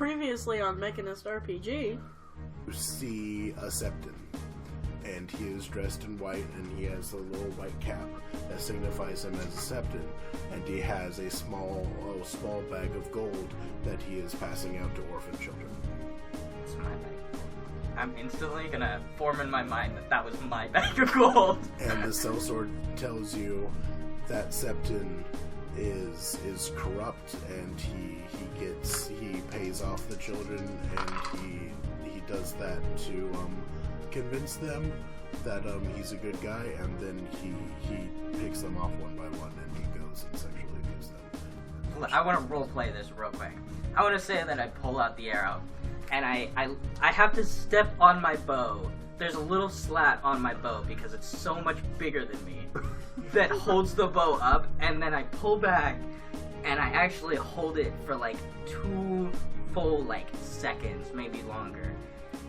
previously on Mechanist RPG, you see a Septon, and he is dressed in white, and he has a little white cap that signifies him as a Septon, and he has a small bag of gold that he is passing out to orphan children. It's my bag. I'm instantly gonna form in my mind that was my bag of gold. And the sellsword tells you that Septon is corrupt, and he pays off the children, and he does that to convince them that he's a good guy, and then he picks them off one by one, and he goes and sexually abuse them. I want to roleplay this real quick. I want to say that I pull out the arrow, and I have to step on my bow. There's a little slat on my bow because it's so much bigger than me that holds the bow up, and then I pull back, and I actually hold it for like 2 full seconds, maybe longer,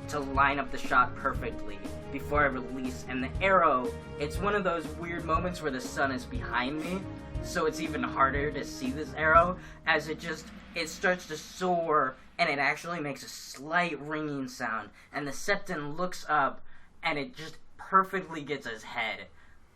to line up the shot perfectly before I release. And the arrow, it's one of those weird moments where the sun is behind me, so it's even harder to see this arrow as it starts to soar, and it actually makes a slight ringing sound, and the Septon looks up, and it just perfectly gets his head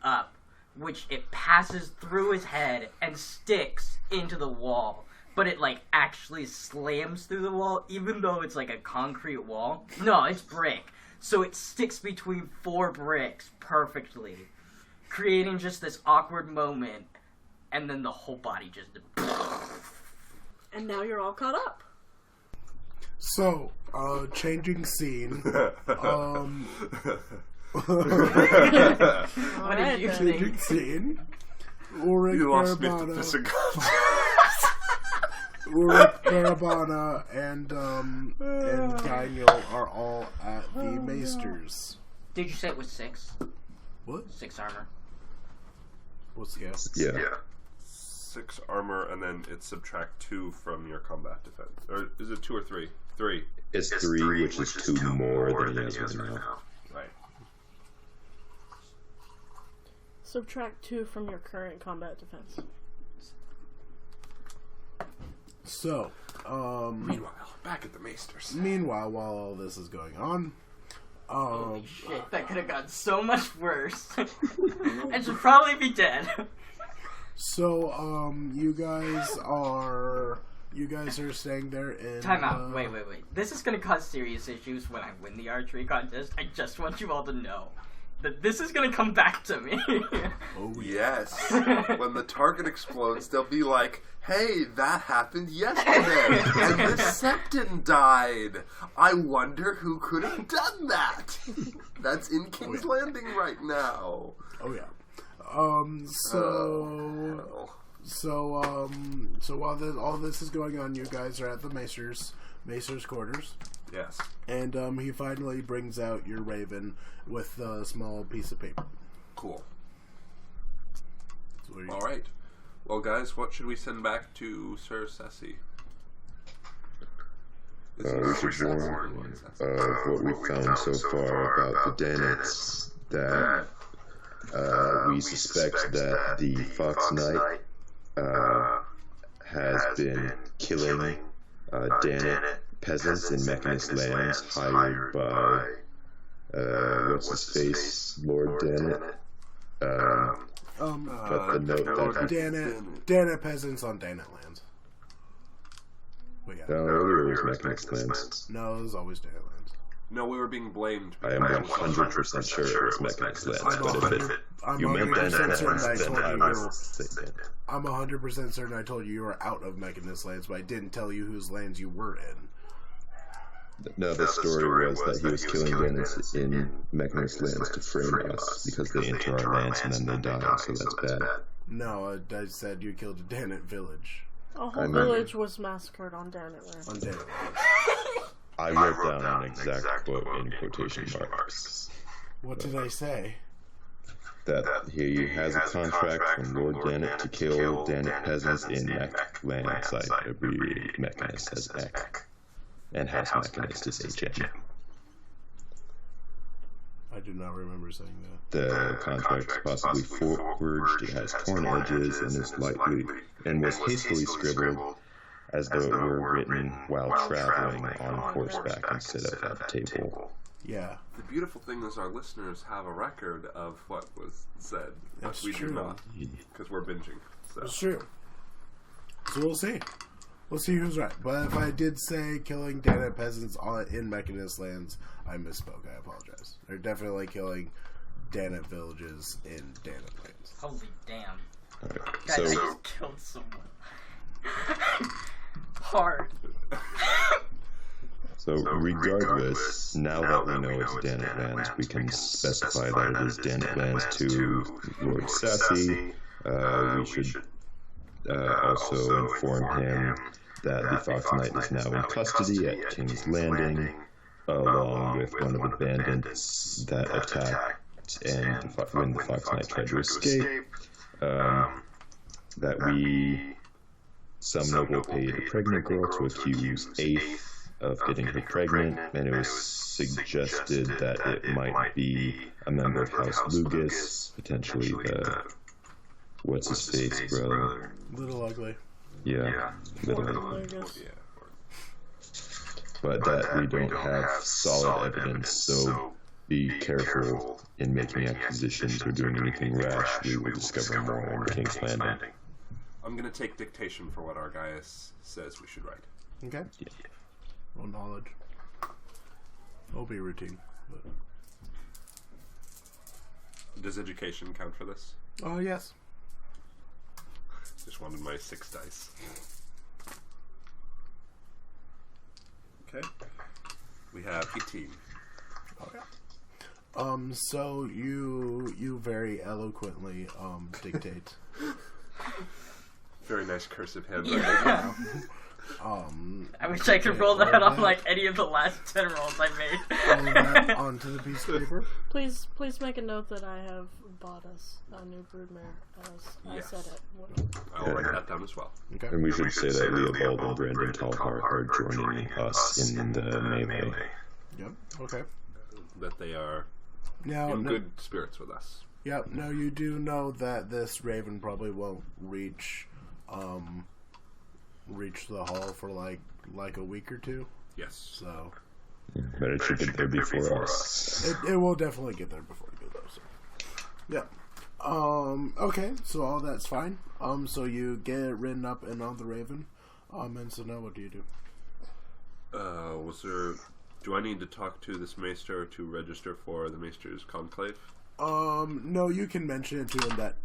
up, which it passes through his head and sticks into the wall. But it actually slams through the wall, even though it's a concrete wall. No, it's brick. So it sticks between 4 bricks perfectly, creating just this awkward moment, and then the whole body just... And now you're all caught up. So, changing scene. What did you Changing think? scene. Ulrich You lost me to this Ulrich Barabana and Daniel are all at the Maesters. Did you say it was 6? What? 6 armor. What's the guess? Yeah. 6 armor, and then it subtract 2 from your combat defense. Or is it 2 or 3? 3. It's 3, which is 2 more than he has right now. Right. Subtract 2 from your current combat defense. So, Meanwhile, back at the Maesters. while all this is going on, Holy shit, that could have gone so much worse. I should probably be dead. so, you guys are staying there in... Time out. Wait. This is going to cause serious issues when I win the archery contest. I just want you all to know that this is going to come back to me. Oh, yes. When the target explodes, they'll be like, hey, that happened yesterday, and the Septon died. I wonder who could have done that. That's in King's Landing right now. Oh, yeah. So while all this is going on, you guys are at the Maesters' quarters. Yes. And he finally brings out your raven with a small piece of paper. Cool. So All right. Well, guys, what should we send back to Sir Ceci? We should warn what we found so far about the Danets, that we suspect that the Fox Knight has been killing Danet peasants in Mechanist lands hired by what's his face, Lord Danet. But the note that Danet peasants on Danet lands. We got no, earlier it was Mechanist lands. No, it was always Danet lands. No, we were being blamed. I am 100% sure it was Mechanist lands, but if you meant Danet lands, then I will say that. I'm 100% certain I told you were out of Mechanist lands, but I didn't tell you whose lands you were in. No, the story was that he was killing Danets in Mechanist lands to frame us because they enter our lands and then they die, so that's bad. No, I said you killed a Danet village. A whole village was massacred on Danet land. On Danet land. I wrote down an exact quote in quotation marks. What did I say? That he has a contract from Lord Danet to kill Danet peasants in Mech lands. I agree, Mechanist as Mech. And House Mechanist is HM. I do not remember saying that. The contract is possibly forged, it has torn edges, and is likely, and was hastily scribbled as though it were written while traveling on horseback instead of at a table. Yeah. The beautiful thing is our listeners have a record of what was said, but That's we true. do not, because we're binging. So. It's true. So we'll see. We'll see who's right. But if I did say killing Danite peasants in Mechanist lands, I misspoke. I apologize. They're definitely killing Danite villages in Danite lands. Holy damn. Alright, Guys, so I just killed someone. Hard. So regardless, now that we know it's Danite lands, we can specify that it is Danite lands to Lord Sassy. We should also inform him that the Fox Knight is now in custody at King's Landing, along with one of the bandits that attacked and when the Fox Knight tried to escape. That some noble paid a pregnant girl to accuse Eighth of getting her pregnant, and it was suggested that it might be a member of House Lugas, potentially the what's-his-face brother. Little Ugly. Yeah, Little Ugly. Lucas. But that we don't have solid evidence, so be careful in making acquisitions or doing anything rash. We will discover more on King's Landing. I'm going to take dictation for what our guy says we should write. Okay. Yeah. Well, knowledge. It'll be routine. But... Does education count for this? Oh, yes. Just wanted my 6 dice. Okay. We have 18. Oh, yeah. So you very eloquently dictate. Very nice cursive hand. Yeah. I wish I could roll that on like any of the last 10 rolls I made. All that onto the piece of paper. Please make a note that I have bought us a new broodmare, as Yes. I said it. I'll write that down as well. Okay. And we should say that Leopold and Brandon Talhart are joining us in the melee. Yep. Okay. That they are Now, in good spirits with us. Yep. Now you do know that this raven probably won't reach the hall for like a week or two. Yes. So But it should get there before us. it will definitely get there before you go though. So. Yeah. Okay. So all that's fine. So you get it written up and on the raven. And so now what do you do? Do I need to talk to this Maester to register for the Maester's conclave? No, you can mention it to him that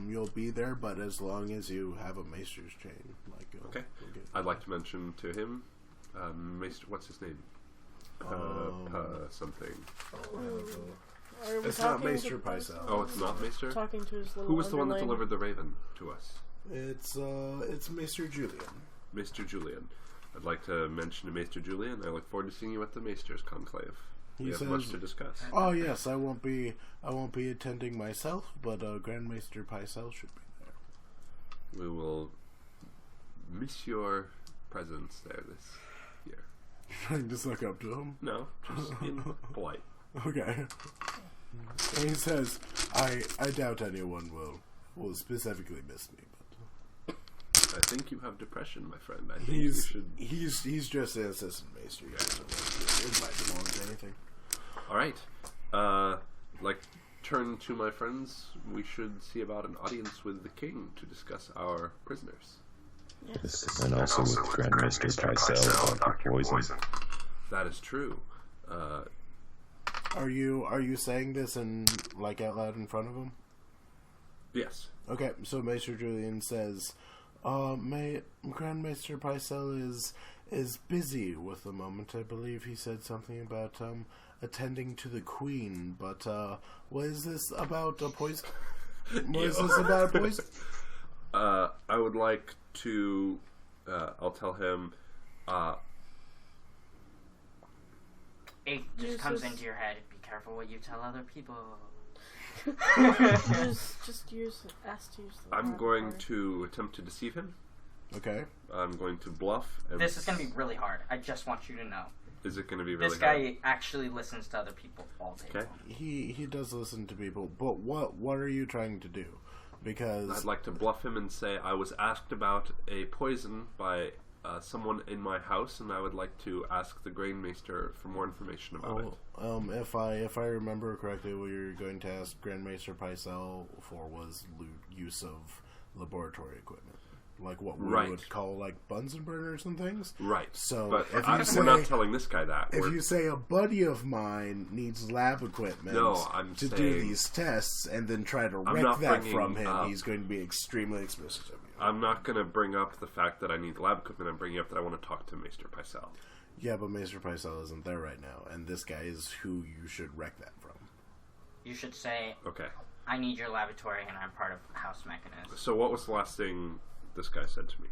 you'll be there, but as long as you have a Maester's chain, like Okay. you'll get I'd like to mention to him, Maester. What's his name? Something. Are we It's not talking Maester to- Pycelle. Oh, it's not Maester. Talking to his little Who was the one that underling? delivered the raven to us? It's Maester Julian. Maester Julian. I'd like to mention to Maester Julian. I look forward to seeing you at the Maester's conclave. He We have says, much to discuss. "Oh yes, I won't be attending myself, but Grand Maester Pycelle should be there." We will miss your presence there this year. Trying to suck up to him. No, just being polite. Okay. And he says, "I doubt anyone will specifically miss me, but I think you have depression, my friend. I think you should. he's just an assistant maester. You guys don't invite him along to anything." All right. Turn to my friends. We should see about an audience with the king to discuss our prisoners. Yes. And also with Grandmaster Pycelle about the poison. That is true. Are you saying this out loud in front of him? Yes. Okay, so Maester Julian says, Grand Maester Pycelle is busy with the moment. I believe he said something about attending to the queen, but what is this about a poison? What is this about a poison? I would like to. I'll tell him. It just Jesus. comes into your head. Be careful what you tell other people. just ask to use the I'm word going for it. to attempt to deceive him. Okay. I'm going to bluff. And This is going to be really hard. I just want you to know. Is it going to be really This hard? guy actually listens to other people all day Okay. long. He does listen to people, but what are you trying to do? Because I'd like to bluff him and say I was asked about a poison by someone in my house, and I would like to ask the Grain Maester for more information about it. If I remember correctly, what you're going to ask Grand Maester Pycelle for was use of laboratory equipment, like what we would call like Bunsen burners and things. Right. So, but if you say, we're not telling this guy that. If you say a buddy of mine needs lab equipment to do these tests, and then try to wreck that from him, he's going to be extremely explicit of you. I'm not going to bring up the fact that I need lab equipment. I'm bringing up that I want to talk to Maester Pycelle. Yeah, but Maester Pycelle isn't there right now, and this guy is who you should wreck that from. You should say, okay, I need your laboratory, and I'm part of House Mechanists. So what was the last thing this guy said to me?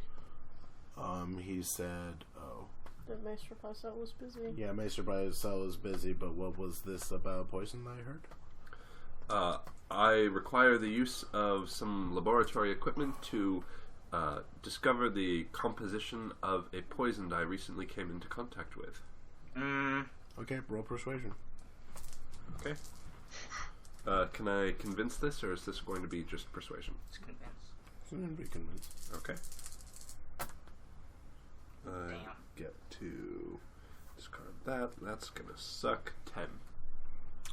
He said, that Maester Pycelle was busy. Yeah, Maester Pycelle was busy, but what was this about poison that I heard? I require the use of some laboratory equipment to discover the composition of a poison I recently came into contact with. Okay, roll persuasion. Okay. Can I convince this, or is this going to be just persuasion? It's convinced. It's going to be convinced. Okay. Damn. Get to discard that. That's going to suck. 10.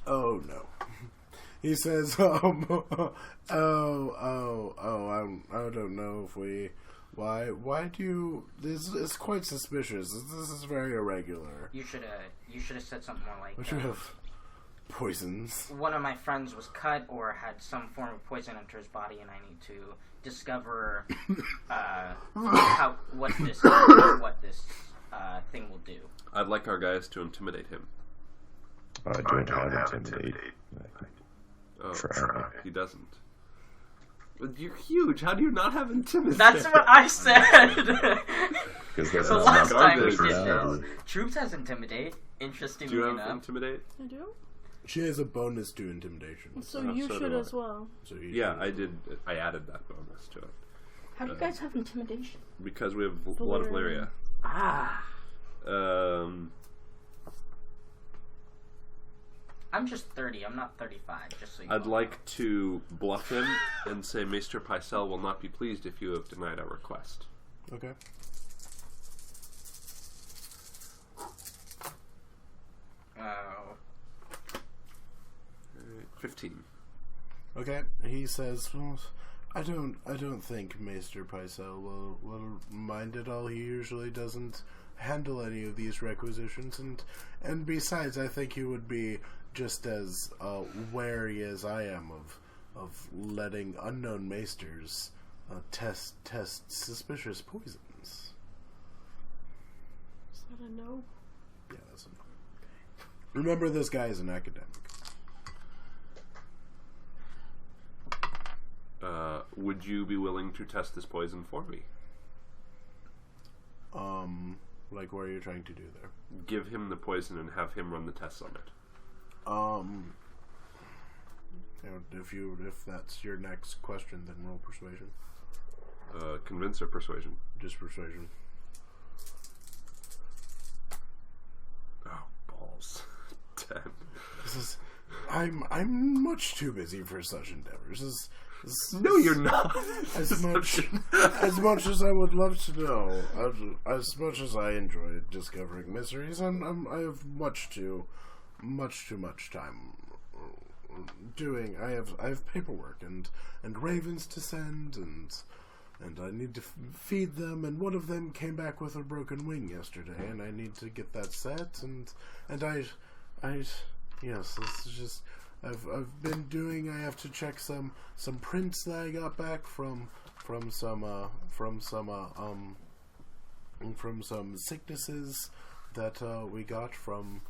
Oh, no. He says, I don't know if we... Why do you... This is quite suspicious. This is very irregular. You should have said something more like... But you have poisons. One of my friends was cut or had some form of poison enter his body, and I need to discover what this thing will do. I'd like our guys to intimidate him. I don't have intimidate. Oh, he doesn't. But you're huge. How do you not have intimidate? That's what I said. Because the last time we did this, Troops has intimidate. Interestingly enough. Do you enough. have intimidate? I do? She has a bonus to intimidation. So you should as well. So I did. I added that bonus to it. How do you guys have intimidation? Because we have a lot of Lyria. I'm just 30. I'm not 35. Just so you I'd know. like to bluff him and say Maester Pycelle will not be pleased if you have denied our request. Okay. Oh. 15. Okay. He says, well, I don't think Maester Pycelle will mind at all. He usually doesn't handle any of these requisitions, and besides, I think he would be just as wary as I am of letting unknown maesters test suspicious poisons. Is that a no? Yeah, that's a no. Remember, this guy is an academic. Would you be willing to test this poison for me? Like, what are you trying to do there? Give him the poison and have him run the tests on it. If that's your next question, then roll persuasion. Convince or persuasion? Just persuasion. Oh, balls. 10. This is... I'm much too busy for such endeavors. No, you're not. As much as I would love to know, as much as I enjoy discovering mysteries, I have much too much time doing. I have paperwork and ravens to send, and I need to feed them. And one of them came back with a broken wing yesterday, and I need to get that set. And I yes, this is just. I've been doing. I have to check some prints that I got back from some sicknesses that we got from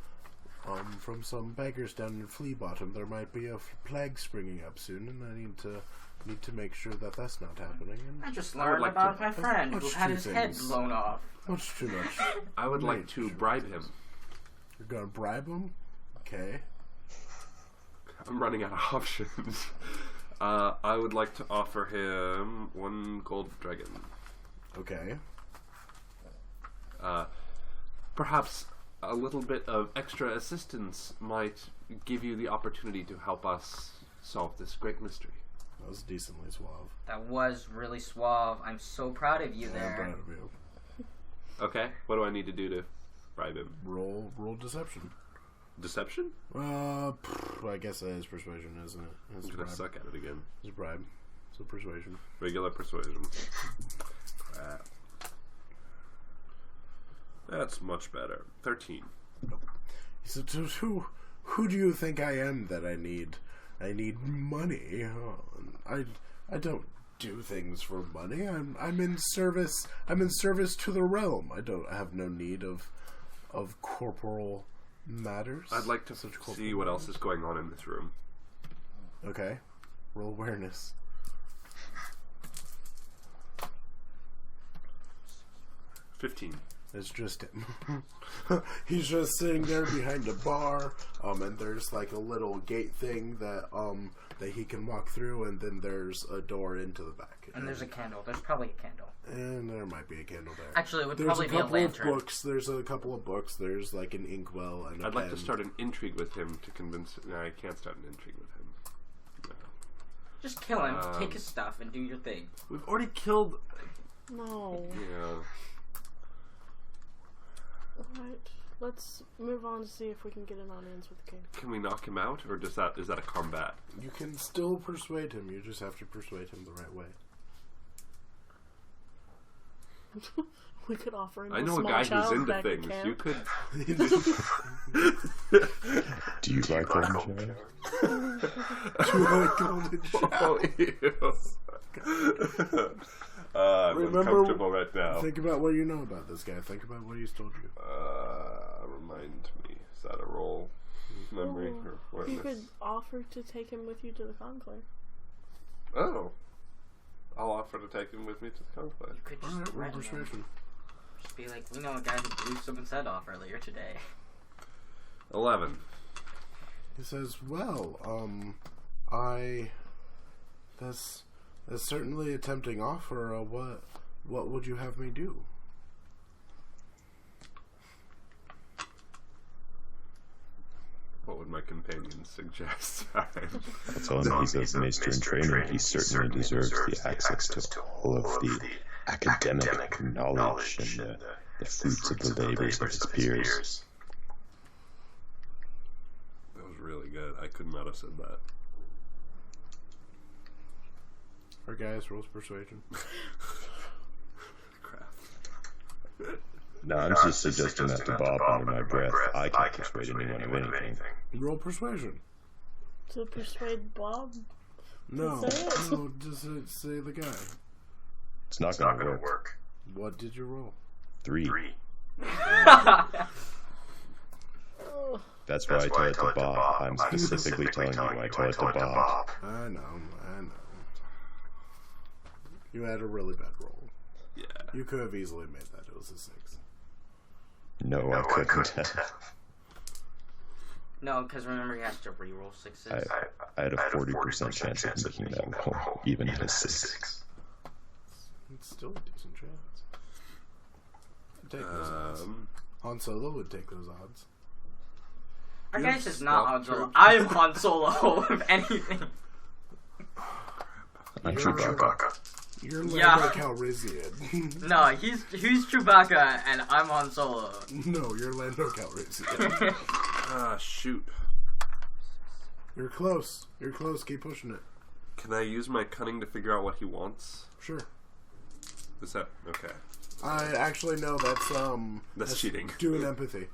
some beggars down in Flea Bottom. There might be a plague springing up soon, and I need to make sure that that's not happening. And I just learned about my friend who had his head things. blown off. Much too much. I would like to bribe him. You're gonna bribe him? Okay. I'm running out of options. I would like to offer him 1 gold dragon. Okay. Perhaps a little bit of extra assistance might give you the opportunity to help us solve this great mystery. That was decently suave. That was really suave. I'm so proud of you I'm there. proud of you. Okay, what do I need to do to bribe him? Roll deception. Deception? I guess that is persuasion, isn't it? It's I'm gonna suck at it again. It's a bribe. So persuasion. Regular persuasion. Crap. That's much better. 13. He said, "Who do you think I am that I need money? I don't do things for money. I'm in service. I'm in service to the realm. I have no need of corporal matters." I'd like to see what else is going on in this room. Okay. Roll awareness. 15. It's just him. He's just sitting there behind a bar, and there's like a little gate thing that he can walk through, and then there's a door into the back. And there's a candle. There's probably a candle. And there might be a candle there. Actually, it would There's probably be a lantern. There's a couple of books. There's like an inkwell and a I'd like to pen. start an intrigue with him to convince... No, I can't start an intrigue with him. No. Just kill him, take his stuff, and do your thing. We've already killed... No. Yeah. Alright, let's move on to see if we can get an audience with the king. Can we knock him out, or is that a combat? You can still persuade him. You just have to persuade him the right way. We could offer him I a know a small guy who's child into back at things. camp. You could... Do you like golden child? Do you like golden child? I'm uncomfortable right now. Think about what you know about this guy. Think about what he's told you. Remind me. Is that a roll? Memory or You awareness? could offer to take him with you to the conclave. Oh. I'll offer to take him with me to the conclave. You could just Alright, roll threaten him. persuasion. Just be like, we know a guy who blew someone's head off earlier today. 11. He says, "Well, that's certainly a tempting offer. What would you have me do?" What would my companions suggest? That's all he's a Maester in training. He certainly deserves the access to all of the academic knowledge and the fruits of the labors of his peers. That was really good. I could not have said that. Our guys rolls persuasion. Crap. No, I'm just suggesting that to Bob under my breath. I can't persuade anyone of anything. Roll persuasion. To persuade Bob? No, Say it. no, just say the guy. It's not going to work. What did you roll? 3. Oh, That's why I tell it to Bob. I'm specifically telling you I tell it to Bob. I know. You had a really bad roll. Yeah. You could have easily made that. It was a 6. No, I couldn't. No, because remember he has to reroll 6s. I had a 40% chance of making that roll, even at a 6. It's still a decent chance. I'd take those odds. Han Solo would take those odds. Our You guy's just not Han stop Solo. I am Han Solo, if anything. I'm You're Chewbacca. You're Lando Yeah. Calrissian. No, he's Chewbacca, and I'm Han Solo. No, you're Lando Calrissian. Shoot. You're close. You're close. Keep pushing it. Can I use my cunning to figure out what he wants? Sure. Is that... Okay. I actually know That's cheating. Do an empathy.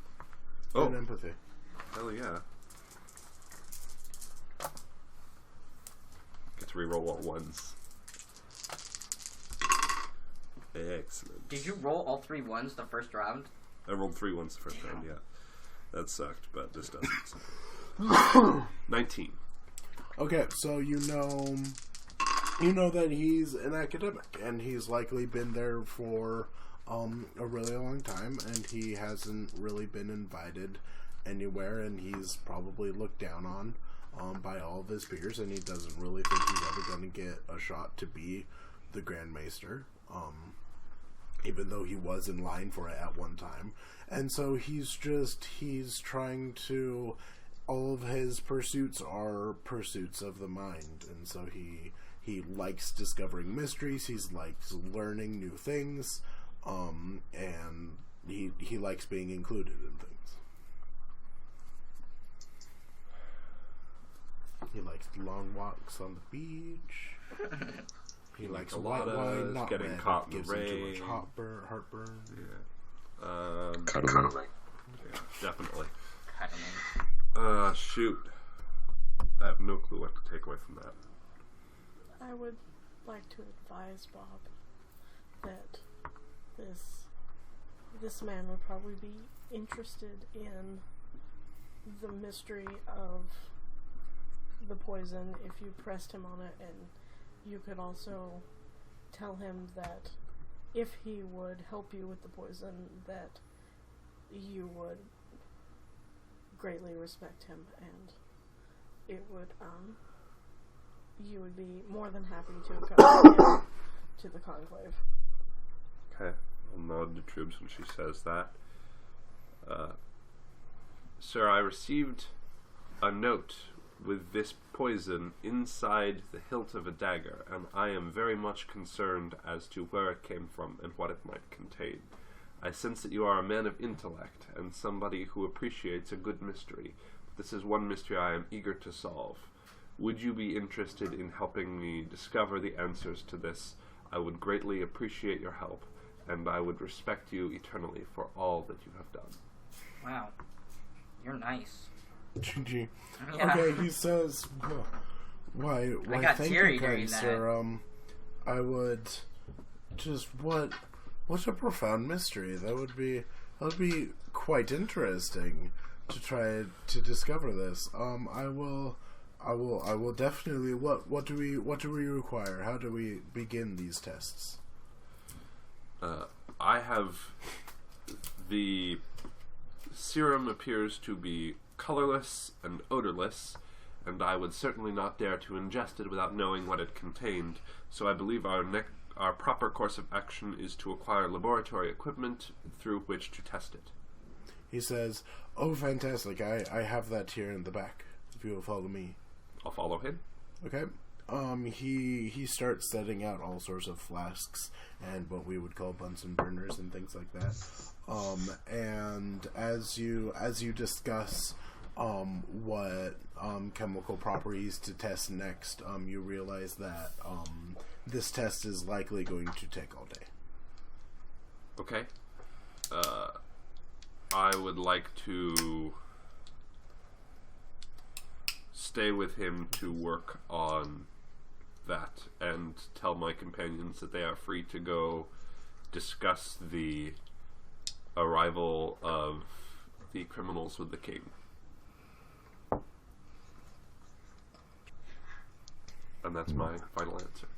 Do an empathy. Hell yeah. Get to reroll all ones. Excellent. Did you roll all 3 ones the first round? I rolled 3 ones the first round, yeah. That sucked, but this doesn't. 19. Okay, so you know that he's an academic, and he's likely been there for a really long time, and he hasn't really been invited anywhere, and he's probably looked down on by all of his peers, and he doesn't really think he's ever going to get a shot to be the Grand Maester, even though he was in line for it at one time. And so he's trying to... All of his pursuits are pursuits of the mind, and so he likes discovering mysteries, he likes learning new things, and he likes being included in things. He likes long walks on the beach. He likes white wine, not getting red. caught in Gives the him too rain. much heartburn. Yeah. Cuddling. Yeah, definitely. Cuddling. Shoot. I have no clue what to take away from that. I would like to advise Bob that this man would probably be interested in the mystery of the poison if you pressed him on it, and you could also tell him that if he would help you with the poison, that you would greatly respect him, and it would you would be more than happy to accompany him to the conclave. Okay. I'll nod to Troops when she says that. Sir, I received a note with this poison inside the hilt of a dagger, and I am very much concerned as to where it came from and what it might contain. I sense that you are a man of intellect and somebody who appreciates a good mystery. This is one mystery I am eager to solve. Would you be interested in helping me discover the answers to this? I would greatly appreciate your help, and I would respect you eternally for all that you have done. Wow. You're nice. GG. Yeah. Okay, he says, why got thank teary you, during kind that. sir. I would just, what a profound mystery. That would be quite interesting to try to discover this. I will definitely, what do we require? How do we begin these tests? I have the serum appears to be colorless and odorless, and I would certainly not dare to ingest it without knowing what it contained. So I believe our proper course of action is to acquire laboratory equipment through which to test it. He says, "Oh, fantastic! I have that here in the back. If you will follow me." I'll follow him. Okay. He starts setting out all sorts of flasks and what we would call Bunsen burners and things like that. And as you discuss what chemical properties to test next, you realize that this test is likely going to take all day. Okay. I would like to stay with him to work on that and tell my companions that they are free to go discuss the arrival of the criminals with the king. And that's my final answer.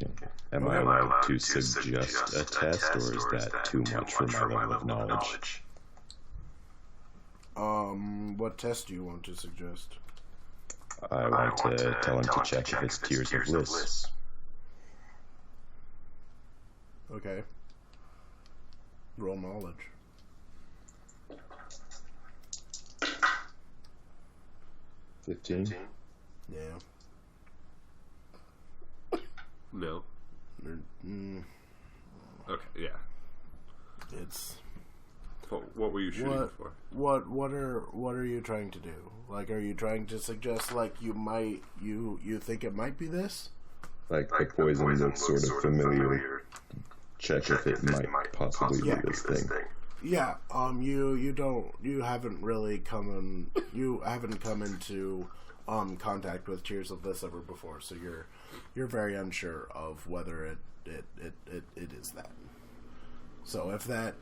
Okay. Am I allowed to suggest a test, or is that too much for my level of knowledge? What test do you want to suggest? I want to tell him to check if it's Tears of Bliss. Okay. Roll knowledge. 15? Yeah. No. Okay, yeah. It's What were you shooting for? what are you trying to do? Like, are you trying to suggest like you think it might be this? Like the poison looks sort of familiar. Check if it might possibly be this thing. Yeah. You haven't really come into contact with Tears of Bliss ever before, so you're very unsure of whether it is that. So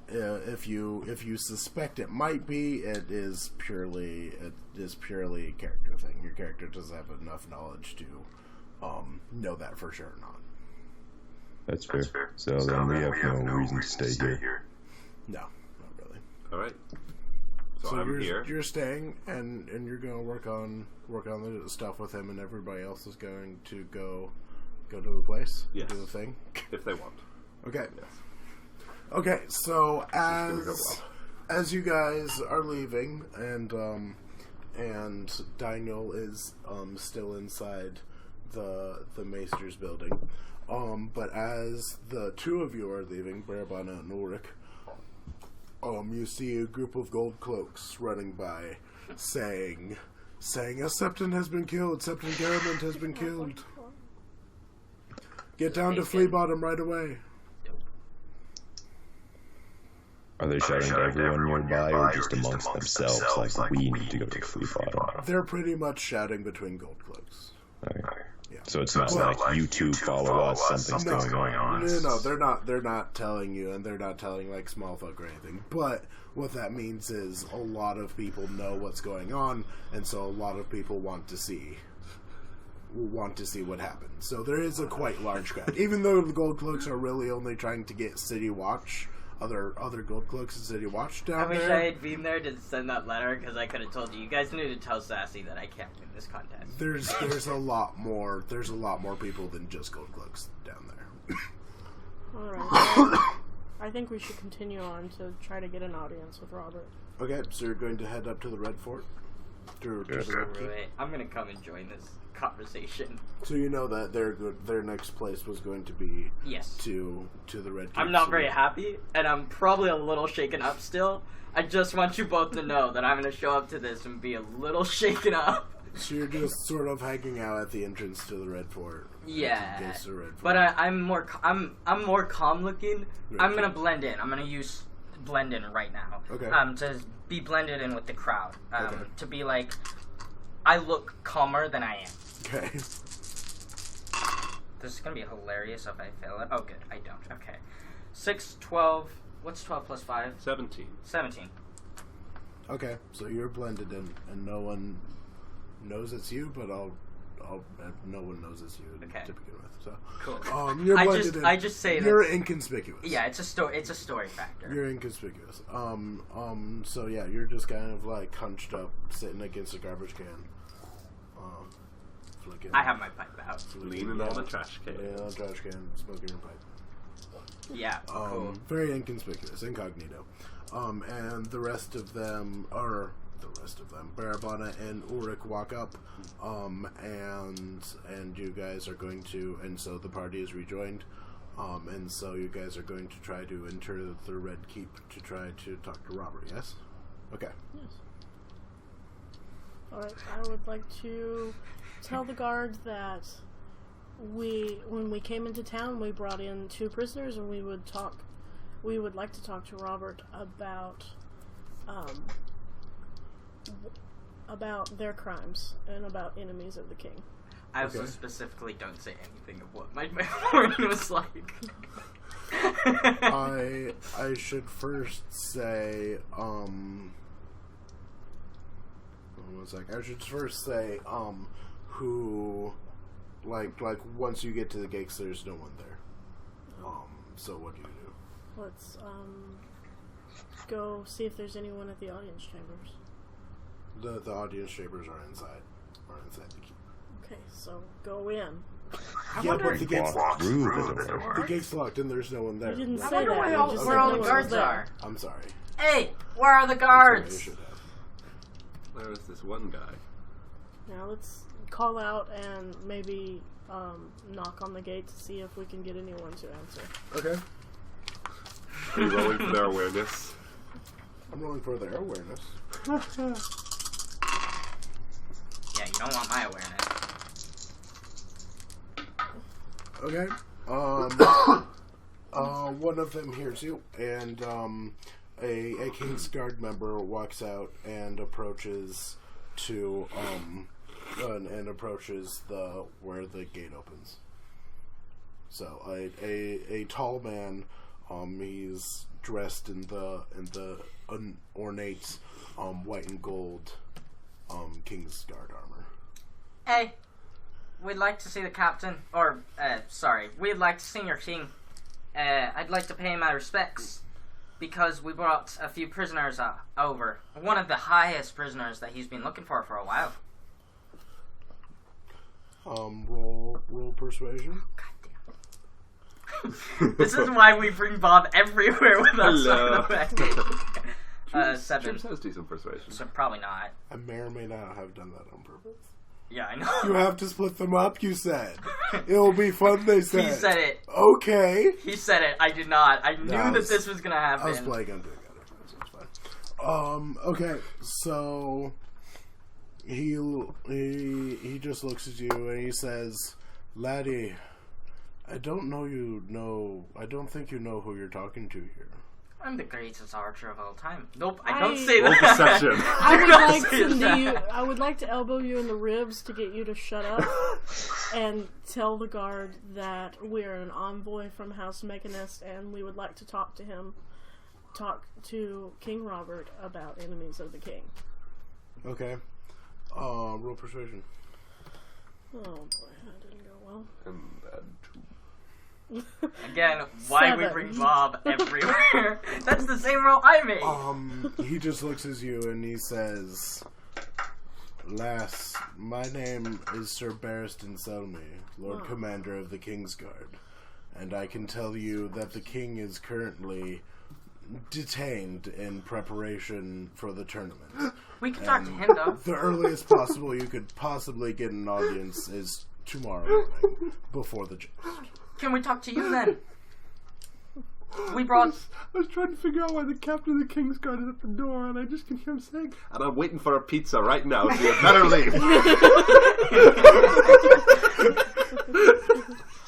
if you suspect it might be, it is purely a character thing. Your character doesn't have enough knowledge to know that for sure or not. That's fair. So then we have no reason to stay here. No, not really. All right. So So I'm here. you're staying, and you're gonna work on the stuff with him, and everybody else is going to go to the place, Yes. do the thing. If they want. Okay. Yes. Okay. So gonna go as you guys are leaving, and Daniel is still inside the Maester's building. But as the two of you are leaving, Barabana and Ulrich, you see a group of gold cloaks running by, saying, a Septon has been killed. Septon Garament has been killed. Get down to Flea Bottom right away. Are they shouting to everyone nearby or just amongst themselves, like we need to go to Flea Bottom? They're pretty much shouting between gold cloaks. Okay. Yeah. So it's not like you two follow us, something's going on. No, they're not telling you, and they're not telling like small folk or anything. But what that means is a lot of people know what's going on, and so a lot of people want to see what happens. So there is a quite large crowd. Even though the gold cloaks are really only trying to get City Watch, other gold cloaks in City Watch down there. I wish I had been there to send that letter, because I could have told you. You guys need to tell Sassy that I can't win this contest. There's a lot more people than just gold cloaks down there. Alright. Well, I think we should continue on to try to get an audience with Robert. Okay, so you're going to head up to the Red Fort? To the Red Keep? I'm going to come and join this conversation. So you know that their next place was going to be to the Red Keep. I'm not very happy, and I'm probably a little shaken up still. I just want you both to know that I'm going to show up to this and be a little shaken up. So you're just sort of hanging out at the entrance to the Red Fort. Yeah, Red Fort. but I'm more calm looking. Right. I'm gonna blend in. I'm gonna use blend in right now. Okay. To be blended in with the crowd. Okay. To be like, I look calmer than I am. Okay. This is gonna be hilarious if I fail it. Oh, good. I don't. Okay. 6, 12. What's 12 plus 5? 17. 17. Okay, so you're blended in, and no one knows it's you, but no one knows it's you to begin with. So Cool. You're blended in. I just say you're that inconspicuous. Yeah, it's a story factor. You're inconspicuous. So yeah, you're just kind of like hunched up, sitting against a garbage can. Flicking. I have my pipe out. Leaning on the trash can. Yeah, on the trash can, smoking your pipe. Yeah. Cool. Very inconspicuous, incognito. And the rest of them, Barabana and Ulrich walk up, and you guys are going to, and so the party is rejoined, and so you guys are going to try to enter the Red Keep to try to talk to Robert, yes? Okay. Yes. Alright, I would like to tell the guard that when we came into town, we brought in 2 prisoners, and we would like to talk to Robert about their crimes and about enemies of the king. I also specifically don't say anything of what my morning was like. I should first say, one sec. I should first say, who, like once you get to the gates, there's no one there. So what do you do? Let's go see if there's anyone at the audience chambers. The audience chambers are inside the keep. Okay, so go in. Yeah, but the gate's locked. The The gate's locked and there's no one there. You didn't I say wonder that. where You all, just where said all no the one guards was there. are. I'm sorry. Hey, where are the guards? You should have. There was this one guy. Now let's call out and maybe knock on the gate to see if we can get anyone to answer. Okay. Are you rolling for their awareness? I'm rolling for their awareness. Yeah, you don't want my awareness. Okay. One of them hears you, and a King's Guard member walks out and approaches to and approaches where the gate opens. So a tall man. He's dressed in the ornate white and gold King's Guard armor. Hey, we'd like to see the captain. We'd like to see your king. I'd like to pay my respects because we brought a few prisoners over. One of the highest prisoners that he's been looking for a while. Roll persuasion. This is why we bring Bob everywhere with us. Hello. 7. James has decent persuasion. So probably not. I may or may not have done that on purpose. Yeah, I know. You have to split them up, you said. It'll be fun, they said. He said it. Okay. He said it. I did not. I knew that this was going to happen. I was playing on doing other things. It's fine. Okay, so he just looks at you and he says, "Laddie, I don't think you know who you're talking to here." I'm the greatest archer of all time. Nope, I don't say that. Perception. I would like to elbow you in the ribs to get you to shut up and tell the guard that we're an envoy from House Mechanist and we would like to talk to King Robert about enemies of the king. Okay. Roll persuasion. Oh boy, that didn't go well. And add 2. Again, why 7. we bring Bob everywhere? That's the same roll I made. He just looks at you and he says, "Lass, my name is Sir Barristan Selmy, Lord Commander of the King's Guard, and I can tell you that the king is currently detained in preparation for the tournament. We can talk to him, though. The earliest possible you could possibly get an audience is tomorrow morning, before the joust." Can we talk to you then? We brought... I was trying to figure out why the captain of the King's Guard is at the door, and I just can hear him saying, "And I'm waiting for a pizza right now, so you better leave."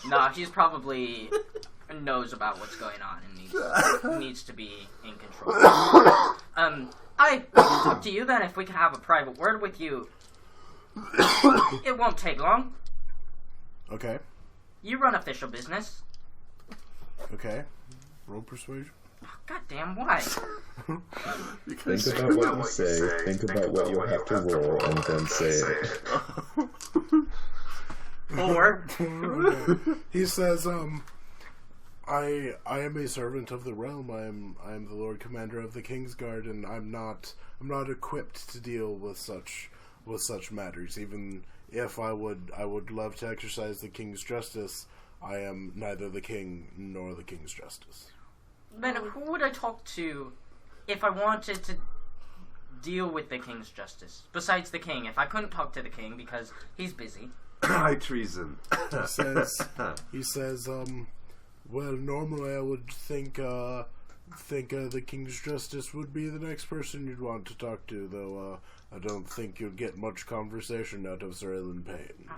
Nah, he's probably knows about what's going on and needs to be in control. I can talk to you then if we can have a private word with you. It won't take long. Okay. You run official business. Okay. Roll persuasion. Goddamn, why? Think about what you say, think about what you'll have to roll, and then say it. Or... He says, I am a servant of the realm. I am the Lord Commander of the King's Guard, and I'm not equipped to deal with such matters. Even if I would love to exercise the King's justice, I am neither the King nor the King's justice. Then who would I talk to if I wanted to deal with the King's justice? Besides the King, if I couldn't talk to the King because he's busy. High treason. He says, well, normally I would think the King's Justice would be the next person you'd want to talk to, though I don't think you'd get much conversation out of Sir Ilan Payne.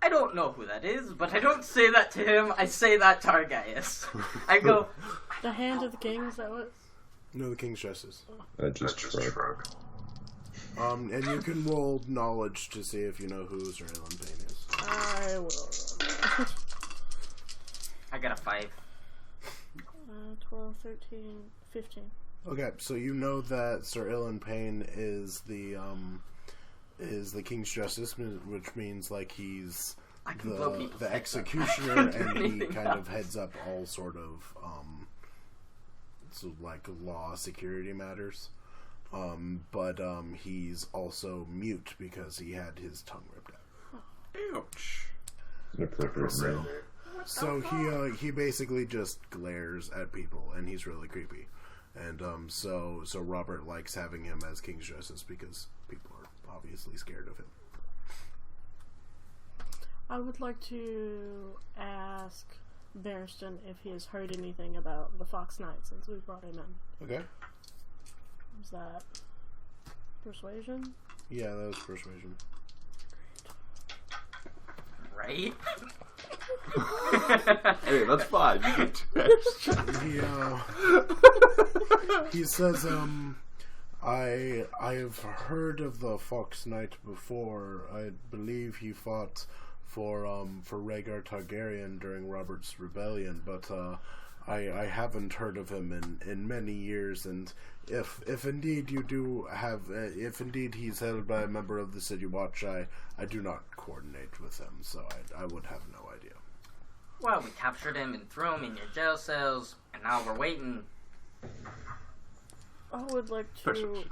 I don't know who that is, but I don't say that to him. I say that to Argaius. I go... The Hand of the King, is that what? No, the King's Justice. I just shrug. And you can roll knowledge to see if you know who Sir Ilan Payne is. I will. I got a 5. 12, 13, 15. Okay, so you know that Sir Ilan Payne is the King's Justice, which means like he's the executioner, and he kind of heads up all sort of like law security matters. But he's also mute because he had his tongue ripped out. Ouch. An appropriate name. So he basically just glares at people, and he's really creepy. And so Robert likes having him as King's Justice because people are obviously scared of him. I would like to ask Barristan if he has heard anything about the Fox Knight since we brought him in. Okay. Is that persuasion? Yeah, that was persuasion. Right? Hey, that's fine. You get 2 extra. He says, I have heard of the Fox Knight before. I believe he fought for Rhaegar Targaryen during Robert's rebellion, but I haven't heard of him in many years, and if indeed you do have, if indeed he's held by a member of the City Watch, I do not coordinate with him, so I would have no idea. Well, we captured him and threw him in your jail cells, and now we're waiting. I would like to.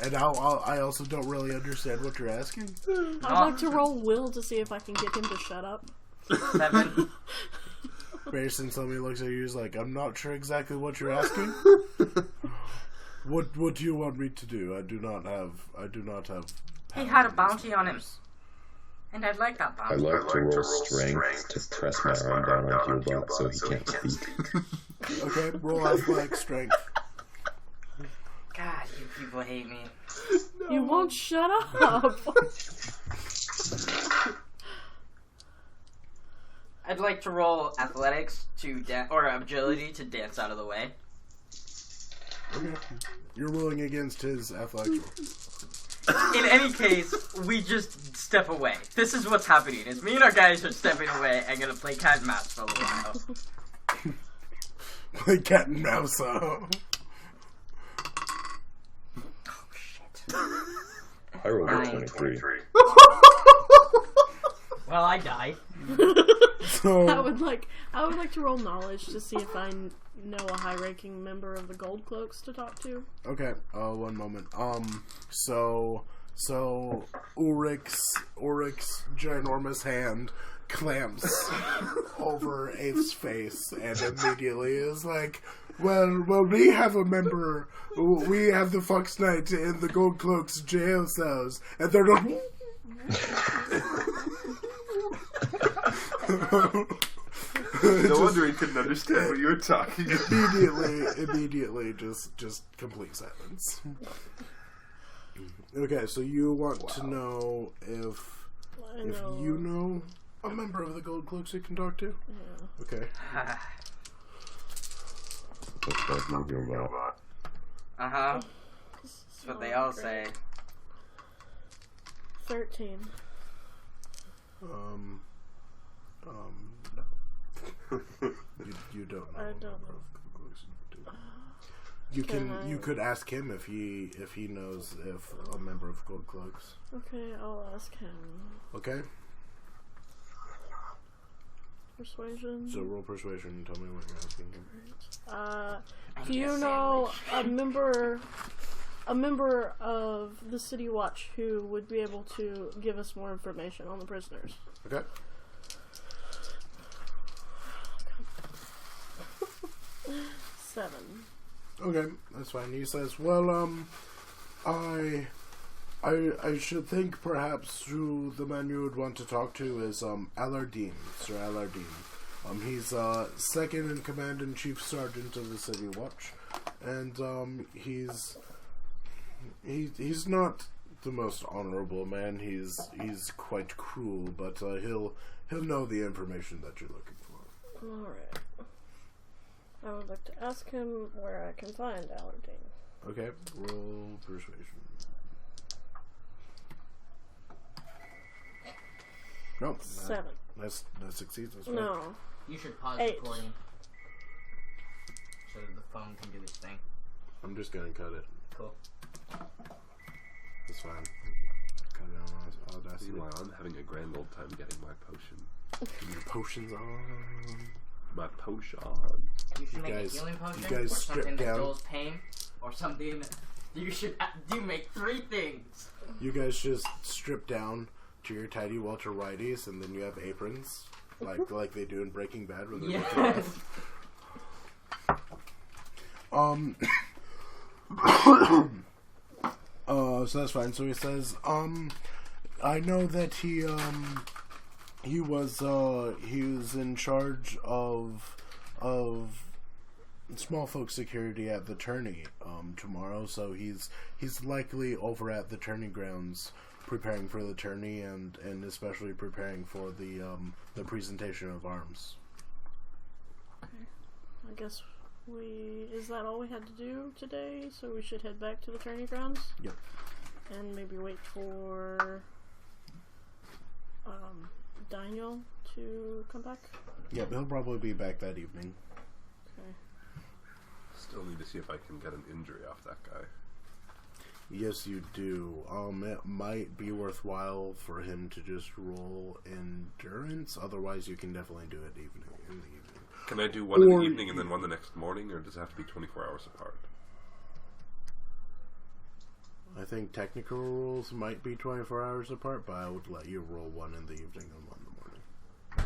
And I also don't really understand what you're asking. I'd like to roll will to see if I can get him to shut up. 7. Barristan suddenly looks at you, he's like, I'm not sure exactly what you're asking. What do you want me to do? I do not have. He had a bounty on him, and I'd like that I bounty. like to roll strength to press my arm down onto your butt so he can't speak. Okay, roll athletic strength. God, you people hate me. No. You won't shut up. I'd like to roll athletics to or agility to dance out of the way. Okay. You're rolling against his athletics roll. In any case, we just step away. This is what's happening. Is me and our guys are stepping away and gonna play cat and mouse for a little while. Play cat and mouse. Oh shit. I rolled a 23. Well, I die. So I would like to roll knowledge to see if I know a high-ranking member of the Gold Cloaks to talk to. okay. One moment. So Ulrich's ginormous hand clamps over Abe's face and immediately is like, well, we have a member. We have the Fox Knight in the Gold Cloaks jail cells, and they're not. No wonder he couldn't understand what you were talking about. Immediately, just complete silence. Okay, so you want to know if you know a member of the Gold Cloaks you can talk to? Yeah. Okay. Uh-huh. That's what they all say. 13. No. You don't know. I don't know. You could ask him if he knows if a member of Gold Cloaks. Okay, I'll ask him. Okay. Persuasion. So roll persuasion and tell me what you're asking him. Do you know a member of the City Watch who would be able to give us more information on the prisoners? Okay. Seven. Okay, that's fine. He says, well, I should think perhaps who the man you would want to talk to is, Alardine, Sir Alardine. He's, second in command and chief sergeant of the City Watch, and, he's not the most honorable man. He's quite cruel, but, he'll know the information that you're looking for. Alright. I would like to ask him where I can find Alardine. Okay, roll persuasion. Nope. 7. That succeeds. That's fine. No. You should pause 8. recording so that the phone can do this thing. I'm just gonna cut it. Cool. That's fine. Cut it on Audacity. Meanwhile, I'm having a grand old time getting my potion. Your potions on. My potion. You should make guys- a healing potion, you guys or strip something that down. dulls pain, or something. You should do make 3 things. You guys just strip down to your tidy Walter Whiteys, and then you have aprons, like they do in Breaking Bad. When they're Yes. So that's fine. So he says, I know that he was in charge of small folk security at the tourney tomorrow, so he's likely over at the tourney grounds preparing for the tourney and especially preparing for the presentation of arms. Okay. I guess is that all we had to do today? So we should head back to the tourney grounds? Yep. And maybe wait for Daniel to come back? Yep, he'll probably be back that evening. Okay. Still need to see if I can get an injury off that guy. Yes, you do. It might be worthwhile for him to just roll endurance. Otherwise, you can definitely do it in the evening. Can I do one in the evening and then one the next morning, or does it have to be 24 hours apart? I think technical rules might be 24 hours apart, but I would let you roll one in the evening and one in the morning.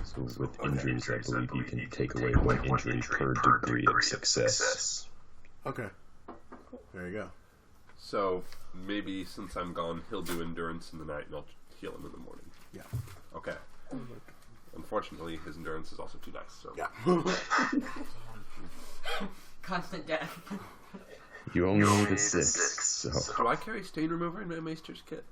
So with injuries, I believe you can take away 1 injury per degree of success. Okay. There you go. So maybe since I'm gone, he'll do endurance in the night, and I'll heal him in the morning. Yeah. Okay. Unfortunately, his endurance is also too nice. So Yeah. Constant death. You only need a 6, so... do I carry stain remover in my Maester's kit?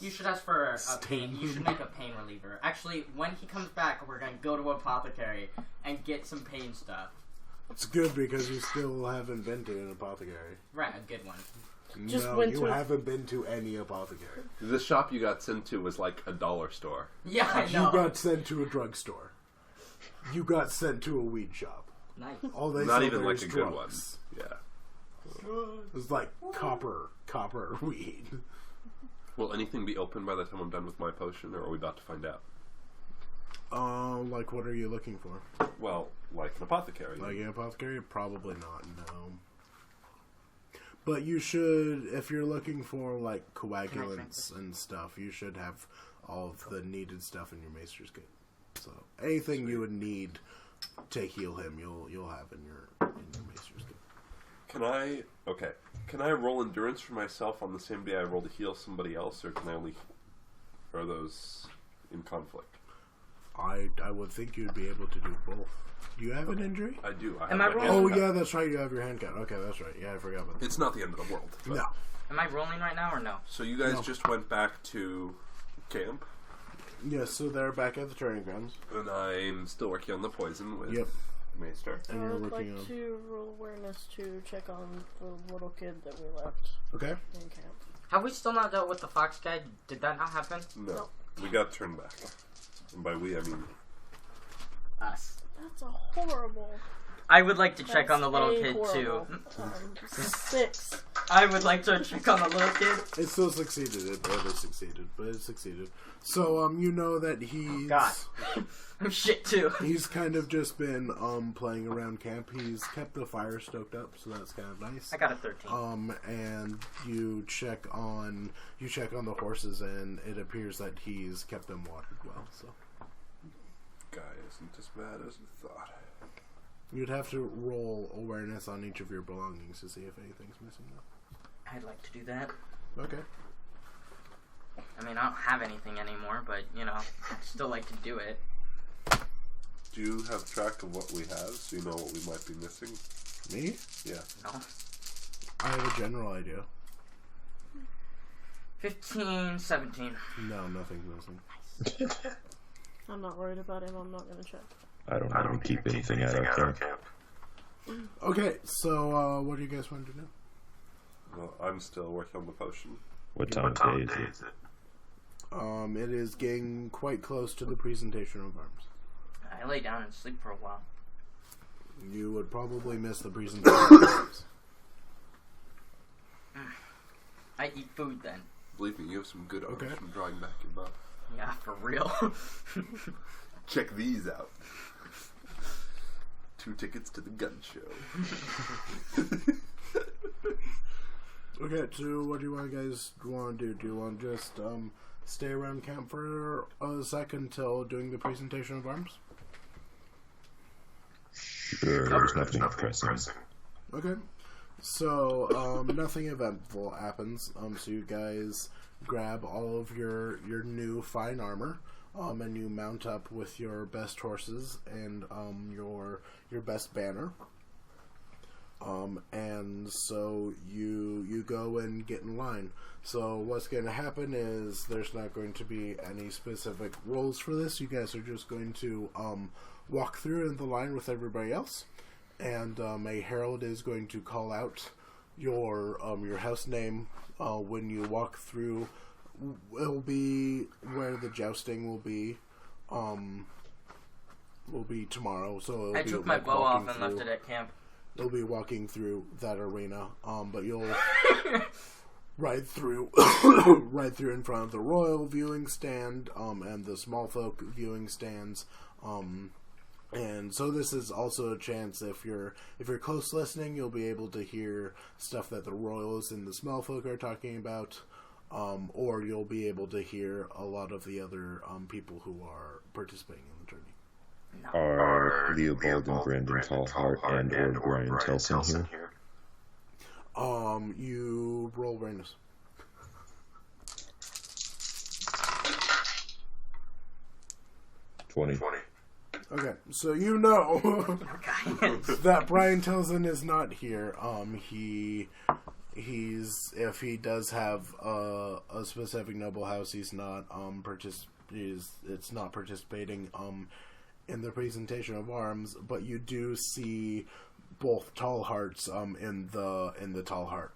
You should ask for a pain. You should make a pain reliever. Actually, when he comes back, we're going to go to Apothecary and get some pain stuff. It's good because you still haven't been to an apothecary. Right, a good one. Just No, went you to- haven't been to any apothecary. The shop you got sent to was like a dollar store. Yeah, I know. You got sent to a drugstore. You got sent to a weed shop. Nice. All they Not sell even there like is a good one. drugs. Yeah. It's like copper weed. Will anything be open by the time I'm done with my potion, or are we about to find out? Like what are you looking for? Well, like an apothecary. Like an apothecary? Probably not, no. But you should, if you're looking for like coagulants and stuff, you should have all of the needed stuff in your Maester's kit. So anything you would need to heal him, you'll have in your Maester's kit. Can I roll endurance for myself on the same day I roll to heal somebody else, or can I only... Are those in conflict? I would think you'd be able to do both. Do you have an injury? I do. Am I rolling? Oh yeah, that's right. You have your hand cut. Okay, that's right. Yeah, I forgot about that. It's not the end of the world. But. No. Am I rolling right now or no? So you guys No. just went back to camp, Yeah, so they're back at the training grounds. and I'm still working on the poison with Yep. Maester. And I you're would working like on... to roll awareness to check on the little kid that we left Okay. in camp. Have we still not dealt with the fox guy? Did that not happen? No, Nope. we got turned back. And by we, I mean... Us. That's a horrible. I would like to check That's on the little a kid horrible, too. 6. I would like to check on the little kid. It still succeeded. It barely succeeded, but it succeeded. So, you know that he's... God. I'm shit too. He's kind of just been, playing around camp. He's kept the fire stoked up, so that's kind of nice. I got a 13. And you check on the horses, and it appears that he's kept them watered well, so... Guy isn't as bad as I thought. You'd have to roll awareness on each of your belongings to see if anything's missing, though. I'd like to do that. Okay. I mean, I don't have anything anymore, but, you know, I'd still like to do it. Do you have track of what we have, so you know what we might be missing? Me? Yeah. No. I have a general idea. 15, 17. No, nothing's missing. I'm not worried about him. I'm not going to check. I don't want to keep anything out of camp. Okay, so, what do you guys want to do? Well, I'm still working on the potion. What time of day is it? It is getting quite close to the presentation of arms. I lay down and sleep for a while. You would probably miss the presentation of arms. I eat food then. Believe me, you have some good arms Okay. from drawing back your buff. Yeah, for real. Check these out. 2 tickets to the gun show. Okay, so what do you guys want to do? Do you want to just stay around camp for a second until doing the presentation of arms? Sure, there's nothing pressing. Okay. So, nothing eventful happens. So you guys grab all of your new fine armor, and you mount up with your best horses and your best banner. And so you go and get in line. So what's going to happen is there's not going to be any specific rules for this. You guys are just going to walk through in the line with everybody else, and a herald is going to call out your house name when you walk through. It'll be where the jousting will be tomorrow. So it'll I be took my like bow off walking and left through- it at camp. They'll be walking through that arena, but you'll ride through in front of the royal viewing stand, and the small folk viewing stands, and so this is also a chance if you're close listening, you'll be able to hear stuff that the royals and the small folk are talking about, or you'll be able to hear a lot of the other people who are participating in the journey. Are Leopold and Brandon Tallheart and or Brian Telson here? You roll awareness. $20. Okay, so you know that Brian Tilson is not here. If he does have a specific noble house, he's not it's not participating in the presentation of arms. But you do see both Tall Hearts in the Tall Heart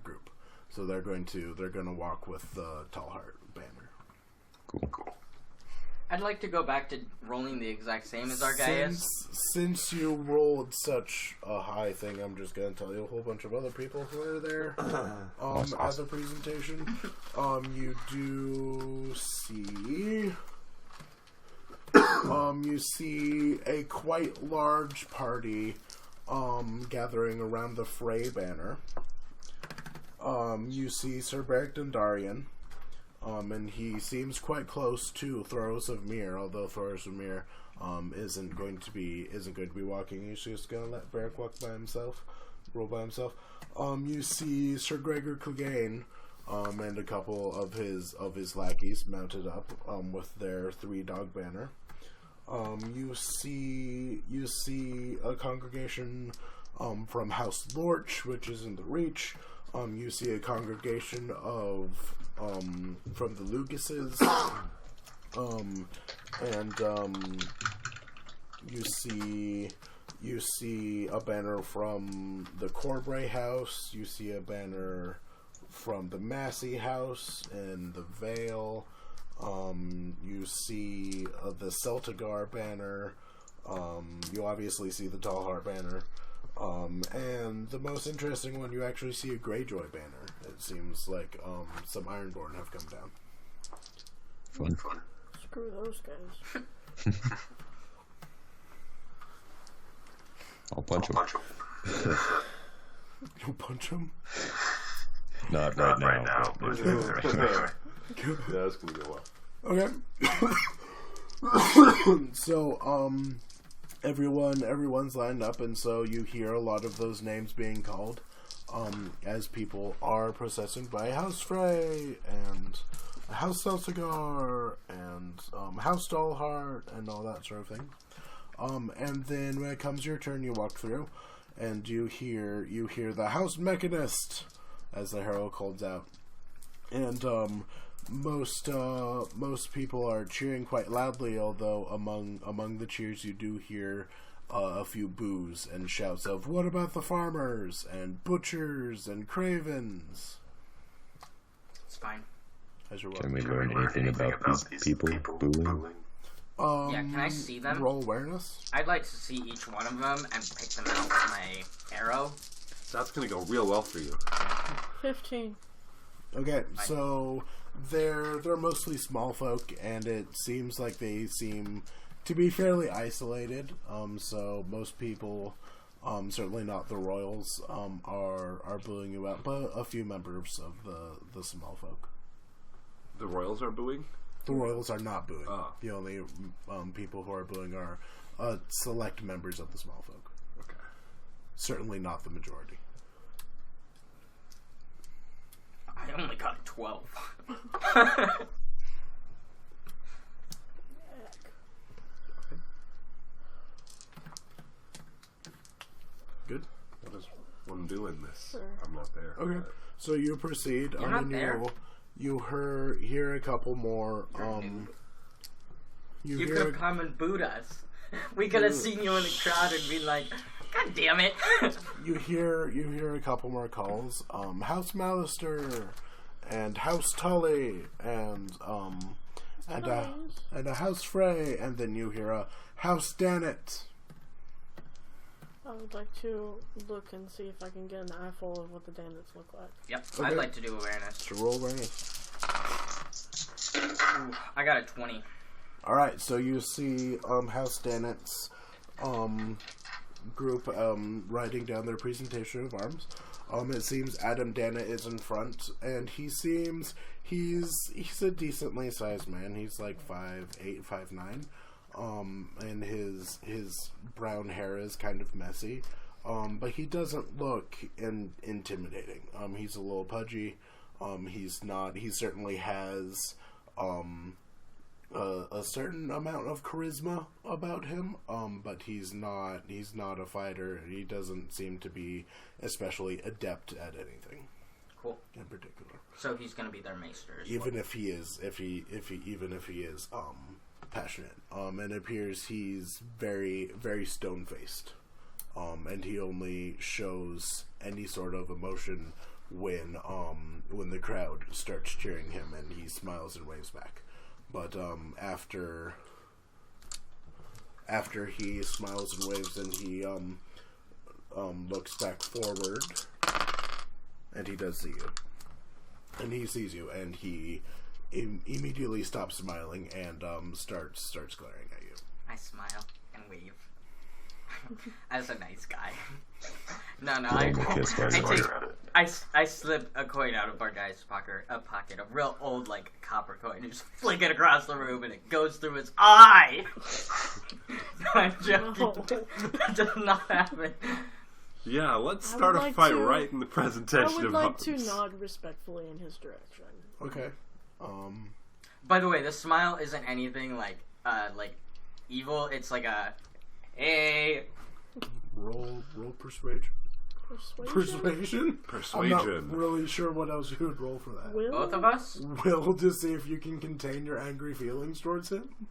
group. So they're going to walk with the Tall Heart banner. Cool. I'd like to go back to rolling the exact same as our guy is. Since you rolled such a high thing, I'm just going to tell you a whole bunch of other people who are there at the presentation. You do see... you see a quite large party gathering around the Frey banner. You see Sir Beric Dundarian. And he seems quite close to Thoros of Myr, although Thoros of Myr isn't going to be walking. He's just going to let Beric roll by himself. You see Sir Gregor Clegane and a couple of his lackeys mounted up with their 3-dog banner. You see a congregation from House Lorch, which is in the Reach. You see a congregation of from the Lucases, and you see a banner from the Corbray House. You see a banner from the Massey House and the Vale. You see the Celtigar banner. You obviously see the Tall Heart banner. And the most interesting one, you actually see a Greyjoy banner. It seems like some Ironborn have come down. Fun. Screw those guys. I'll punch him. You'll punch him? Not right now. Yeah, that's going to go well. Okay. So, everyone's lined up, and so you hear a lot of those names being called as people are processing by House Frey and House Celtigar and House Dollheart and all that sort of thing. And then when it comes your turn, you walk through, and you hear the House Mechanist as the herald calls out, and most people are cheering quite loudly, although among the cheers you do hear a few boos and shouts of "What about the farmers?" and "Butchers" and "Cravens." It's fine. Can we learn anything about these people booing? Yeah, can I see them? Roll awareness. I'd like to see each one of them and pick them out with my arrow. That's going to go real well for you. 15. Okay, so they're mostly small folk, and it seems like they seem to be fairly isolated. So most people, certainly not the royals, are booing you out, but a few members of the small folk. The royals are booing? The royals are not booing. Oh. The only people who are booing are select members of the small folk. Okay. Certainly not the majority. I only got a 12. Good. What does one do in this? Sure. I'm not there. Okay. So you proceed. You're not there. You hear a couple more. You could have come and booed us. We could have seen you in the crowd and been like, "God damn it!" You hear a couple more calls. House Maester and House Tully and a House Frey, and then you hear a House Dannet. I would like to look and see if I can get an eyeful of what the Dannets look like. Yep, Okay. I'd like to do awareness. So roll awareness. Ooh, I got a 20. Alright, so you see House Dannet's group writing down their presentation of arms. It seems Adam Dannett is in front, and he's a decently sized man. He's like 5'8", 5'9". And his brown hair is kind of messy. But he doesn't look intimidating. He's a little pudgy. He's not. He certainly has a certain amount of charisma about him. But he's not a fighter. He doesn't seem to be especially adept at anything. Cool. In particular. So he's gonna be their maester. Even if he is passionate. It appears he's very, very stone-faced. And he only shows any sort of emotion when the crowd starts cheering him, and he smiles and waves back. But after he smiles and waves, and he looks back forward, and he does see you, and he sees you, and he immediately stops smiling and starts glaring at you. I smile and wave. As a nice guy. No, I slip a coin out of our guy's pocket, a real old, like, copper coin, and just flick it across the room, and it goes through his eye! No, I'm joking. No. That does not happen. Yeah, let's start a fight right in the I presentation would of like to arms. nod respectfully in his direction. Okay. By the way, the smile isn't anything like evil. It's like a, hey. Roll persuasion. Persuasion? I'm not really sure what else you would roll for that. Will? Both of us? Will, to see if you can contain your angry feelings towards him.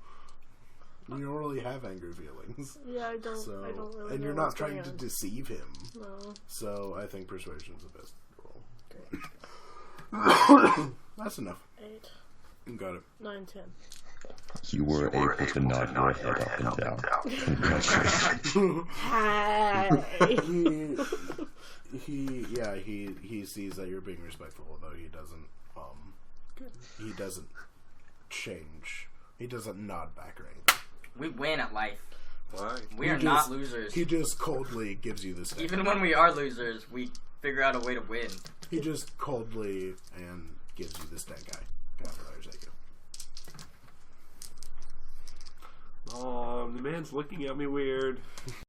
You don't really have angry feelings. Yeah, I don't really and know you're what's not trying going to on. deceive him. No. So I think persuasion's the best roll. Okay. That's enough. 8, You got it. 9, 10. You were able to nod your head up and down. Congratulations. Hi! He sees that you're being respectful, although he doesn't change. He doesn't nod back or anything. We win at life. Why? We are not losers. He just coldly gives you this. Even when we are losers, we figure out a way to win. He just coldly and gives you this dead guy. $5 at you. The man's looking at me weird.